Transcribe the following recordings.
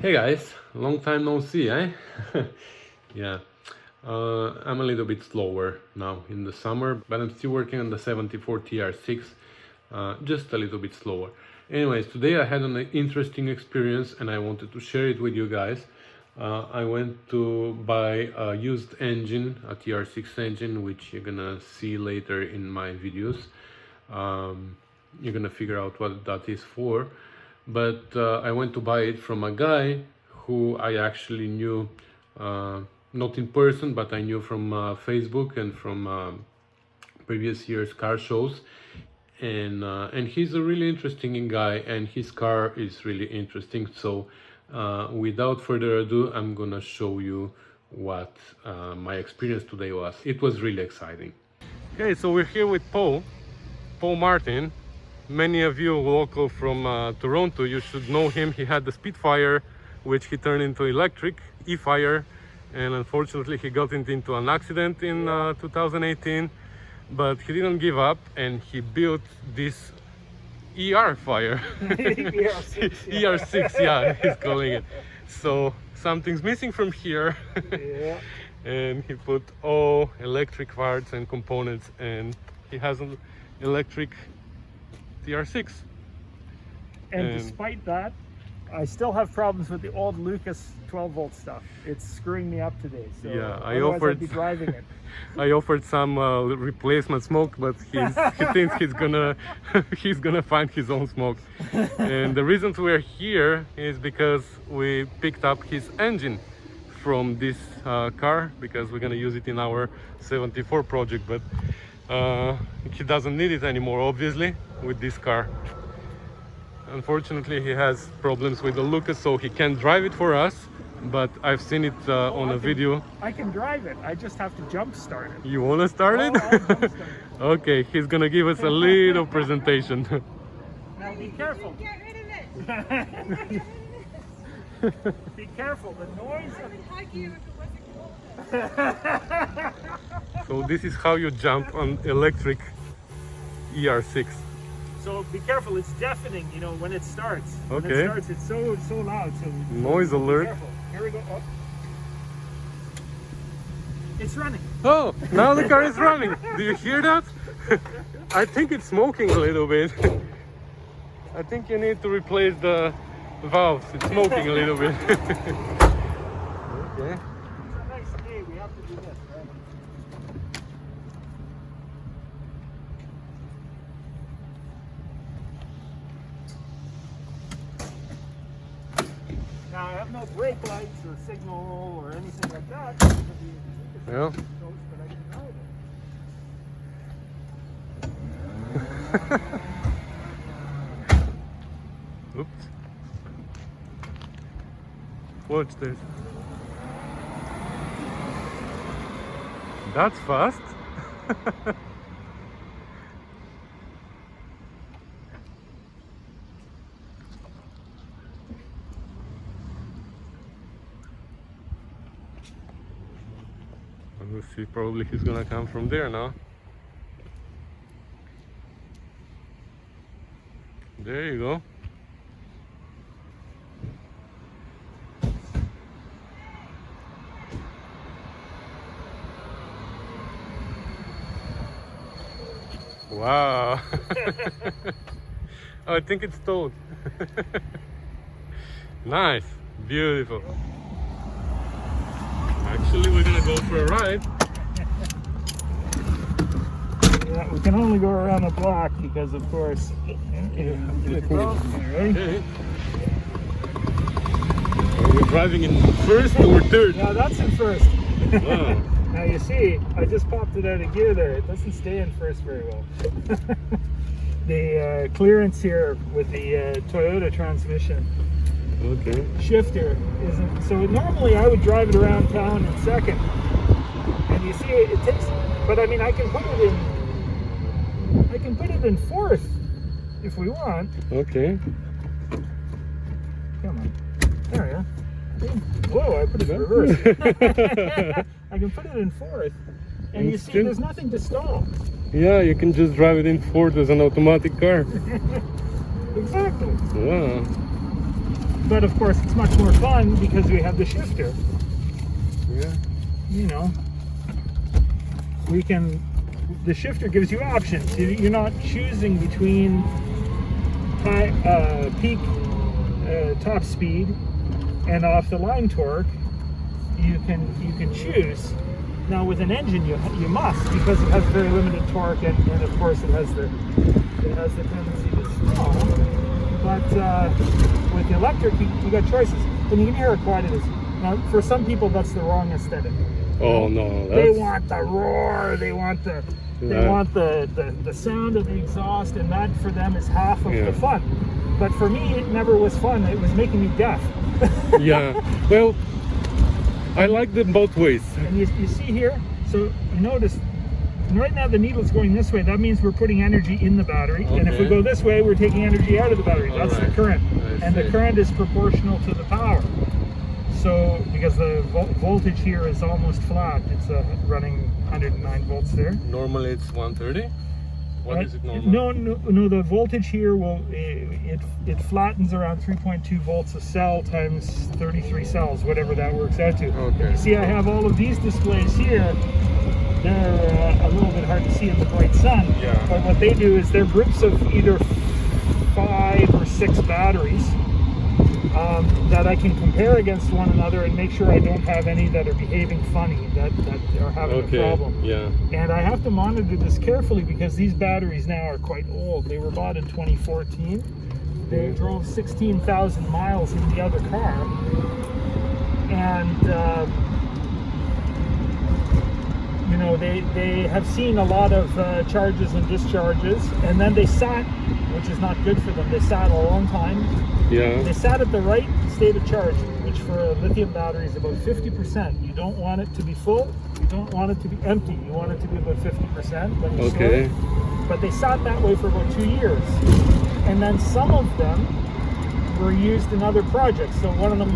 Hey guys, long time no see, eh? Yeah, I'm a little bit slower now in the summer, but I'm still working on the 74 TR6, just a little bit slower. Anyways, today I had an interesting experience and I wanted to share it with you guys. I went to buy a used engine, a TR6 engine, which you're gonna see later in my videos. You're gonna figure out what that is for. But I went to buy it from a guy who I actually knew, not in person, but I knew from Facebook and from previous year's car shows. And he's a really interesting guy, and his car is really interesting. So without further ado, I'm gonna show you what my experience today was. It was really exciting. Okay, so we're here with Paul Martin. Many of you local from Toronto, you should know him. He had the Spitfire, which he turned into electric, E-Fire, and unfortunately he got into an accident in 2018, but he didn't give up and he built this ER-Fire. ER-6, yeah. ER-6, yeah, he's calling it. So something's missing from here. Yeah. And he put all electric parts and components, and he has an electric TR6. And despite that, I still have problems with the old Lucas 12-volt stuff. It's screwing me up today. So yeah, I'd be driving it. I offered some replacement smoke, but he thinks he's gonna find his own smoke. And the reason we're here is because we picked up his engine from this car, because we're gonna use it in our 74 project, but he doesn't need it anymore, obviously, with this car. Unfortunately, he has problems with the Lucas, so he can't drive it for us, but I've seen it on a video. I can drive it, I just have to jump start it. You wanna start it? I'll jump start it. Okay, he's gonna give us a little presentation. Now be careful. Get rid of it. Be careful, the noise I of... would hug you if it wasn't cold. So this is how you jump on electric ER-6. So be careful, it's deafening, you know, when it starts. When Okay. it starts, it's so loud. So Noise be alert. careful. Here we go. Oh. It's running. Oh, now the car is running. Do you hear that? I think it's smoking a little bit. I think you need to replace the valves. It's smoking a little bit. Okay. It's a nice day, we have to do this, right? Now I have no brake lights or signal or anything like that. Well. But I can drive it. Oops. Watch this. That's fast. Let's see, probably he's gonna come from there now. There you go. Wow. Oh, I think it's towed. Nice, beautiful. Actually, we're gonna go for a ride. Yeah, we can only go around the block because, of course. Ready? Okay. Are we driving in first or third? Yeah, that's in first. Wow. Now you see, I just popped it out of gear there. It doesn't stay in first very well. The clearance here with the Toyota transmission Okay. shifter isn't. So normally I would drive it around town in second. And you see, it takes. But I mean, I can put it in fourth if we want. Okay. Come on. There we are. Whoa, I put it in reverse. I can put it in fourth. And you see, there's nothing to stall. Yeah, you can just drive it in fourth as an automatic car. Exactly. Wow. but of course it's much more fun because we have the shifter. Yeah. You know, the shifter gives you options. You're not choosing between high, peak top speed and off the line torque. You can choose. Now with an engine, you must, because it has very limited torque, and of course it has the tendency to stall. But with the electric, you got choices, and you can hear how quiet it is. Now, for some people, that's the wrong aesthetic. Oh no, They want the roar. They want the sound of the exhaust, and that for them is half of the fun. But for me, it never was fun. It was making me deaf. Yeah. Well, I like them both ways. And you see here, so you notice, right now the needle's going this way. That means we're putting energy in the battery. Okay. And if we go this way, we're taking energy out of the battery. That's the current. And the current is proportional to the power. So, because the voltage here is almost flat, it's running 109 volts there. Normally it's 130? What is it normally? No, the voltage here it flattens around 3.2 volts a cell times 33 cells, whatever that works out to. Okay. You see, I have all of these displays here. They're a little bit hard to see in the bright sun. Yeah. But what they do is they're groups of either 5 or 6 batteries that I can compare against one another and make sure I don't have any that are behaving funny, that are having a problem. Yeah. And I have to monitor this carefully because these batteries now are quite old. They were bought in 2014. They drove 16,000 miles in the other car. And, you know, they have seen a lot of charges and discharges. And then they sat, which is not good for them. They sat a long time. Yeah. They sat at the right state of charge, which for a lithium battery is about 50%. You don't want it to be full. You don't want it to be empty. You want it to be about 50% when you store it. But they sat that way for about 2 years. And then some of them were used in other projects. So one of them,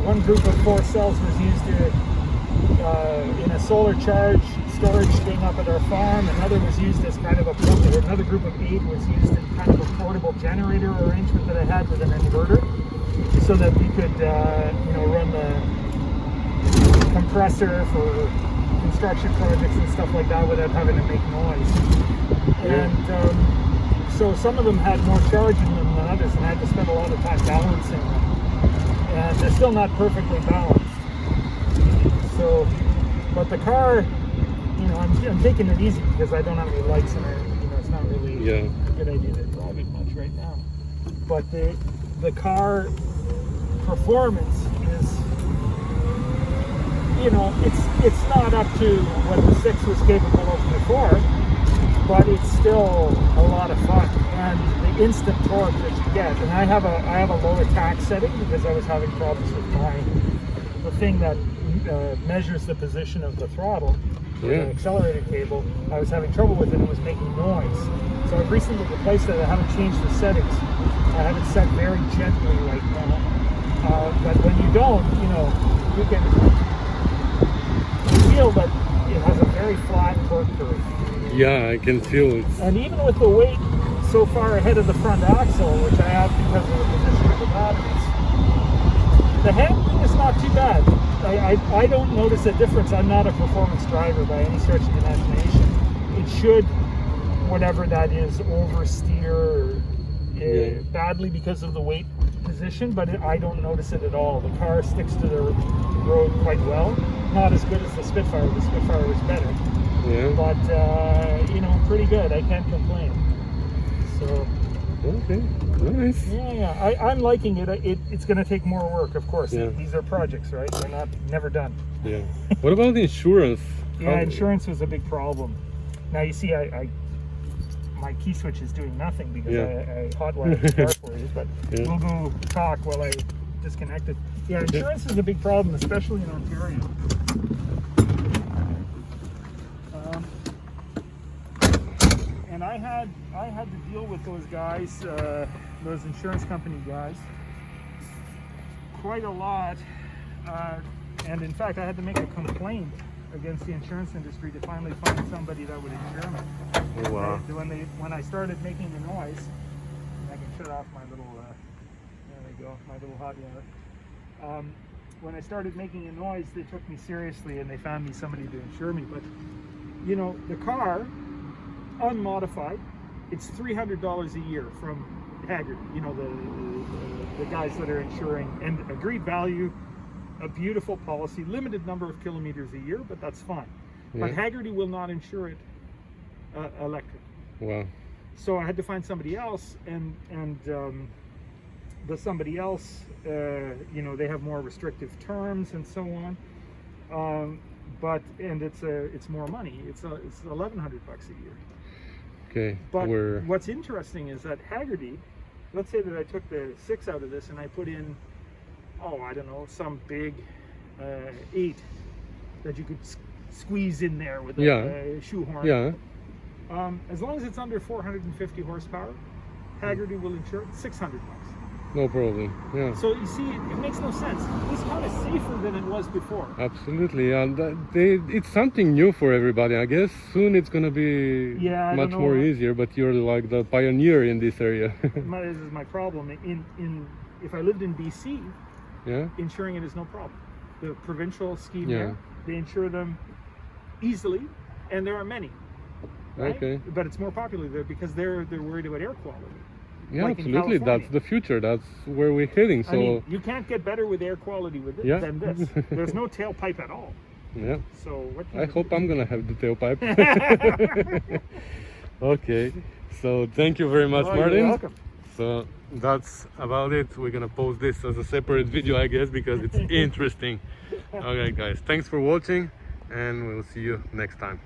one group of 4 cells was used in a solar charge storage thing up at our farm. Another was used as kind of another group of 8 was used in kind of a portable generator arrangement that I had with an inverter, so that we could, you know, run the compressor for construction projects and stuff like that without having to make noise. And so some of them had more charge in them than others, and I had to spend a lot of time balancing them. And they're still not perfectly balanced. So, but the car, you know, I'm taking it easy because I don't have any lights in it. You know, it's not really a good idea to drive it much right now. But the car performance is, you know, it's not up to what the 6 was capable of before, but it's still a lot of fun. And the instant torque that you get, and I have a low attack setting because I was having problems with the thing that measures the position of the throttle. The accelerator cable, I was having trouble with it. It was making noise. So I've recently replaced it. I haven't changed the settings. I have it set very gently right now. But when you don't, you know, you can feel that it has a very flat torque curve. Yeah, I can feel it. And even with the weight so far ahead of the front axle, which I have because of the position of the batteries, the handling is not too bad. I don't notice a difference. I'm not a performance driver by any stretch of the imagination. It should, whatever that is, oversteer badly because of the weight position, but I don't notice it at all. The car sticks to the road quite well. Not as good as the Spitfire. The Spitfire was better. Yeah. But, you know, pretty good. I can't complain. So... Okay, nice. Yeah. I'm liking it. It's going to take more work, of course. Yeah. These are projects, right? They're never done. Yeah. What about the insurance? Yeah, insurance was a big problem. Now you see, my key switch is doing nothing because I hotwired the car for you. But we'll go talk while I disconnect it. Yeah, insurance is a big problem, especially in Ontario. And I had to deal with those guys, those insurance company guys, quite a lot. And in fact, I had to make a complaint against the insurance industry to finally find somebody that would insure me. Oh, wow. When I started making the noise, I can shut off my little, there we go, my little hot wire. When I started making a noise, they took me seriously and they found me somebody to insure me. But you know, the car, unmodified, it's $300 a year from Hagerty. You know, the guys that are insuring, and agreed value, a beautiful policy, limited number of kilometers a year, but that's fine. But Hagerty will not insure it electric. Wow. So I had to find somebody else, and the somebody else, you know, they have more restrictive terms and so on. But it's more money. It's $1,100 a year. Okay. But what's interesting is that Hagerty, let's say that I took the 6 out of this and I put in, oh, I don't know, some big 8 that you could squeeze in there with a shoehorn. Yeah. As long as it's under 450 horsepower, Hagerty will insure it $600. No problem. Yeah. So you see, it makes no sense. It's kind of safer than it was before. Absolutely, and it's something new for everybody. I guess soon it's gonna be much more easier. But you're like the pioneer in this area. This is my problem. If I lived in BC, insuring it is no problem. The provincial scheme there, they insure them easily, and there are many. Right? Okay. But it's more popular there because they're worried about air quality. Yeah, like absolutely. That's the future. That's where we're heading. So I mean, you can't get better with air quality with it than this. There's no tailpipe at all. Yeah. So what? I hope I'm gonna have the tailpipe. Okay. So thank you very much, Martin. You're welcome. So that's about it. We're gonna post this as a separate video, I guess, because it's interesting. Okay, guys. Thanks for watching, and we'll see you next time.